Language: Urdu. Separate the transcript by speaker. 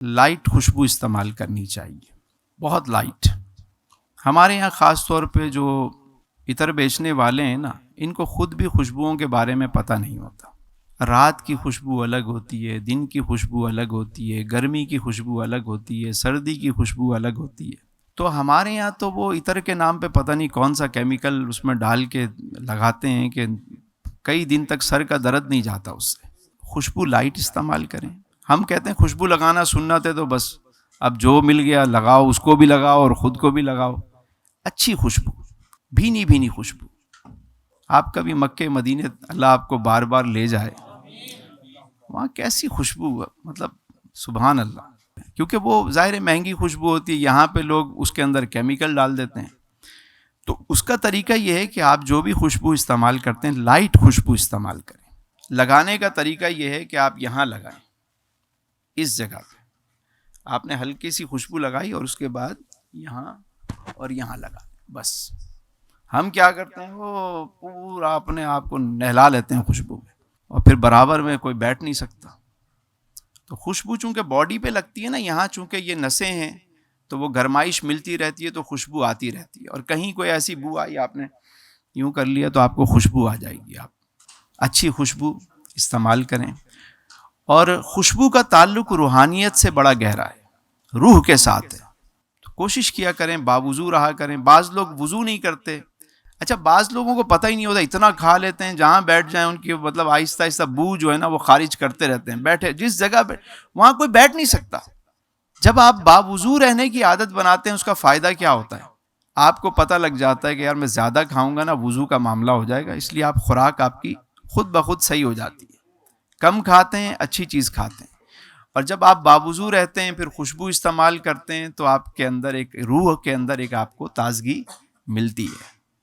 Speaker 1: لائٹ خوشبو استعمال کرنی چاہیے، بہت لائٹ۔ ہمارے یہاں خاص طور پہ جو عطر بیچنے والے ہیں نا، ان کو خود بھی خوشبوؤں کے بارے میں پتہ نہیں ہوتا۔ رات کی خوشبو الگ ہوتی ہے، دن کی خوشبو الگ ہوتی ہے، گرمی کی خوشبو الگ ہوتی ہے، سردی کی خوشبو الگ ہوتی ہے۔ تو ہمارے یہاں تو وہ عطر کے نام پہ پتہ نہیں کون سا کیمیکل اس میں ڈال کے لگاتے ہیں کہ کئی دن تک سر کا درد نہیں جاتا اس سے۔ خوشبو لائٹ استعمال کریں۔ ہم کہتے ہیں خوشبو لگانا سنت ہے، تو بس اب جو مل گیا لگاؤ، اس کو بھی لگاؤ اور خود کو بھی لگاؤ۔ اچھی خوشبو، بھینی بھینی خوشبو۔ آپ کبھی مکے مدینے اللہ آپ کو بار بار لے جائے، وہاں کیسی خوشبو، مطلب سبحان اللہ۔ کیونکہ وہ ظاہر مہنگی خوشبو ہوتی ہے، یہاں پہ لوگ اس کے اندر کیمیکل ڈال دیتے ہیں۔ تو اس کا طریقہ یہ ہے کہ آپ جو بھی خوشبو استعمال کرتے ہیں لائٹ خوشبو استعمال کریں۔ لگانے کا طریقہ یہ ہے کہ آپ یہاں لگائیں، اس جگہ پہ آپ نے ہلکی سی خوشبو لگائی اور اس کے بعد یہاں اور یہاں لگا، بس۔ ہم کیا کرتے ہیں، وہ پورا اپنے آپ کو نہلا لیتے ہیں خوشبو میں، اور پھر برابر میں کوئی بیٹھ نہیں سکتا۔ تو خوشبو چونکہ باڈی پہ لگتی ہے نا، یہاں چونکہ یہ نسیں ہیں تو وہ گرمائش ملتی رہتی ہے، تو خوشبو آتی رہتی ہے۔ اور کہیں کوئی ایسی بو آئی، آپ نے یوں کر لیا تو آپ کو خوشبو آ جائے گی۔ آپ اچھی خوشبو استعمال کریں۔ اور خوشبو کا تعلق روحانیت سے بڑا گہرا ہے، روح کے ساتھ ہے۔ تو کوشش کیا کریں باوضو رہا کریں۔ بعض لوگ وضو نہیں کرتے، اچھا بعض لوگوں کو پتہ ہی نہیں ہوتا، اتنا کھا لیتے ہیں جہاں بیٹھ جائیں ان کی مطلب آہستہ آہستہ بو جو ہے نا وہ خارج کرتے رہتے ہیں۔ بیٹھے جس جگہ پہ وہاں کوئی بیٹھ نہیں سکتا۔ جب آپ باوضو رہنے کی عادت بناتے ہیں، اس کا فائدہ کیا ہوتا ہے؟ آپ کو پتہ لگ جاتا ہے کہ یار میں زیادہ کھاؤں گا نا وضو کا معاملہ ہو جائے گا، اس لیے آپ خوراک آپ کی خود بخود صحیح ہو جاتی ہے۔ کم کھاتے ہیں، اچھی چیز کھاتے ہیں۔ اور جب آپ باوضو رہتے ہیں، پھر خوشبو استعمال کرتے ہیں، تو آپ کے اندر ایک روح کے اندر ایک آپ کو تازگی ملتی ہے۔